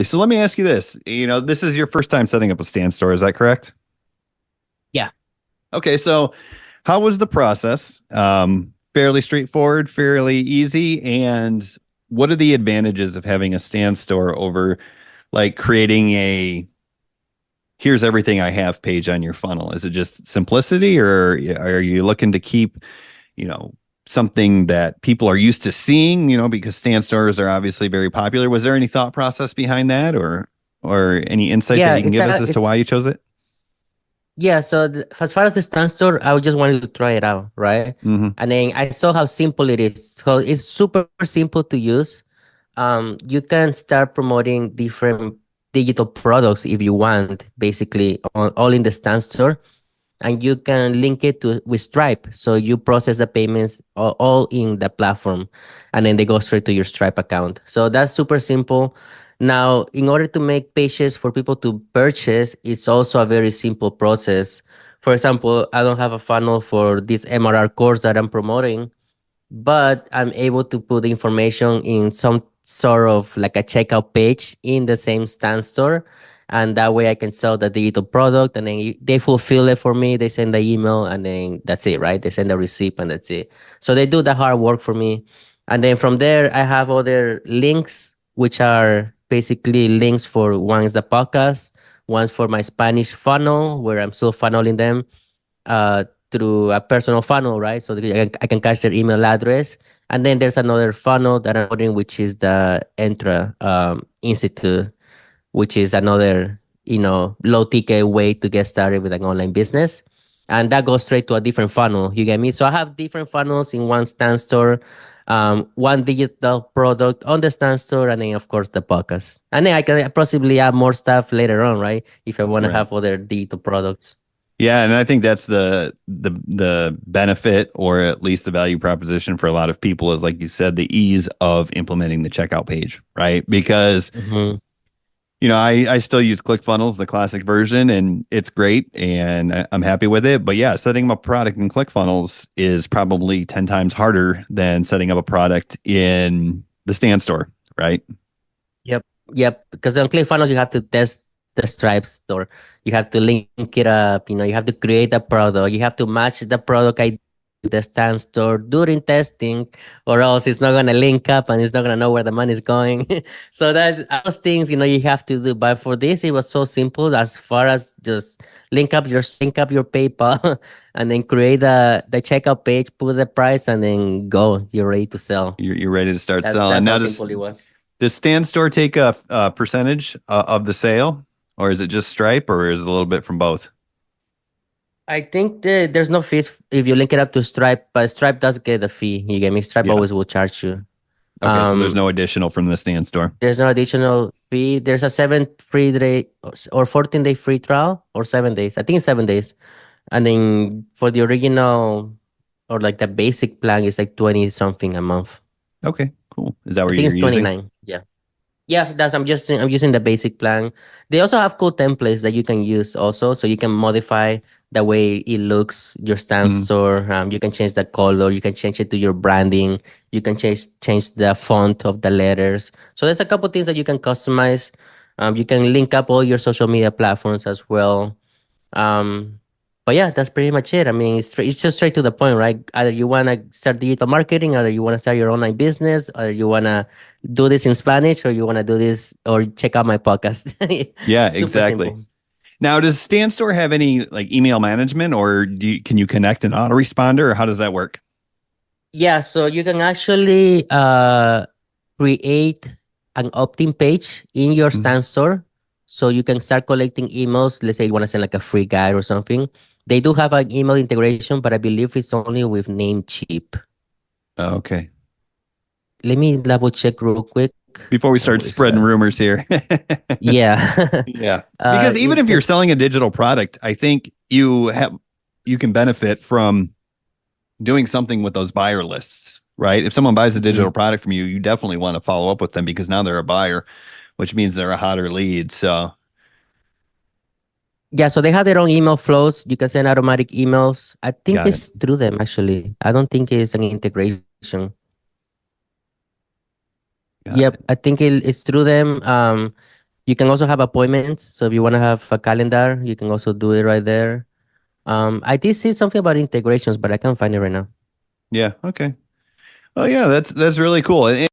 So let me ask you this. This is your first time setting up a stand store, is that correct? Yeah. Okay, so how was the process? Fairly straightforward, fairly easy, and what are the advantages of having a stand store over like creating a here's everything I have page on your funnel? Is it just simplicity, or are you looking to keep, you know, something that people are used to seeing, because stand stores are obviously very popular. Was there any thought process behind that, or any insight that Yeah, you can give us as to why you chose it? so as far as the stand store, I just wanted to try it out, right? Mm-hmm. And then I saw how simple it is. So it's super simple to use. You can start promoting different digital products if you want, basically all in the stand store, and you can link it to with Stripe. So you process the payments all in the platform, and then they go straight to your Stripe account. So that's super simple. Now, in order to make pages for people to purchase, it's also a very simple process. For example, I don't have a funnel for this MRR course that I'm promoting, but I'm able to put the information in some sort of like a checkout page in the same stand store. And that way I can sell the digital product, and then they fulfill it for me. They send the email, and then that's it, right? They send the receipt, and that's it. So they do the hard work for me. And then from there, I have other links, which are basically links for one is the podcast, one's for my Spanish funnel, where I'm still funneling them uh, through a personal funnel, right? So I can catch their email address. And then there's another funnel that I'm putting, which is the Entra Institute, which is another, low ticket way to get started with an online business. And that goes straight to a different funnel. You get me? So I have different funnels in one stand store, one digital product on the stand store, and then of course the podcast. And then I can possibly add more stuff later on, right? If I want to Right. have other digital products. Yeah, and I think that's the benefit, or at least the value proposition for a lot of people, is like you said, the ease of implementing the checkout page, right? Because Mhm. I still use ClickFunnels, the classic version, and it's great, and I'm happy with it. But yeah, setting up a product in ClickFunnels is probably 10 times harder than setting up a product in the stand store, right? Yep. Yep. Because on ClickFunnels, you have to test the Stripe store. You have to link it up. You have to create a product. You have to match the product ID to the stand store during testing, or else it's not gonna link up and it's not gonna know where the money is going. So that's those things you have to do. But for this, it was so simple as far as just link up your PayPal and then create the checkout page, put the price, and then go. You're ready to sell. You're ready to start selling. That's how Now, simple it was. does stand store take a percentage of the sale, or is it just Stripe, or is it a little bit from both? I think there's no fees if you link it up to Stripe, but Stripe does get a fee. You get me? Stripe Yeah. always will charge you. Okay, so there's Um, no additional from the stand store. there's no additional fee. There's a 7 free day or 14-day free trial or 7 days. I think it's 7 days. And then for the original or like the basic plan is like 20 something a month. Okay, cool. Is that I what think you're it's using? 29. Yeah. Yeah, I'm using the basic plan. They also have cool templates that you can use also, so you can modify the way it looks, your stand Mhm. store. You can change the color, you can change it to your branding, you can change the font of the letters. So there's a couple things that you can customize. You can link up all your social media platforms as well. Um, but yeah, that's pretty much it. I mean, it's just straight to the point, right? Either you want to start digital marketing, or you want to start your online business, or you want to do this in Spanish, or you want to do this, or check out my podcast. Yeah, Super exactly. simple. Now, does Stand Store have any like email management, or can you connect an autoresponder, or how does that work? Yeah, so you can actually create an opt-in page in your Mhm. stand store. So you can start collecting emails. Let's say you want to send like a free guide or something. They do have an email integration, but I believe it's only with Namecheap. Oh, okay. Let me double check real quick. Before we start Where is spreading that? rumors here. Yeah. Yeah. Because even if you're Because selling a digital product, I think you can benefit from doing something with those buyer lists, right? If someone buys a digital product from you, you definitely want to follow up with them because now they're a buyer, which means they're a hotter lead. So, yeah, so they have their own email flows. You can send automatic emails. I think got it. it's through them actually. I don't think it's an integration. Got Yep, it. I think it's through them. You can also have appointments. So if you want to have a calendar, you can also do it right there. I did see something about integrations, but I can't find it right now. Yeah. Okay. Oh yeah, that's really cool. And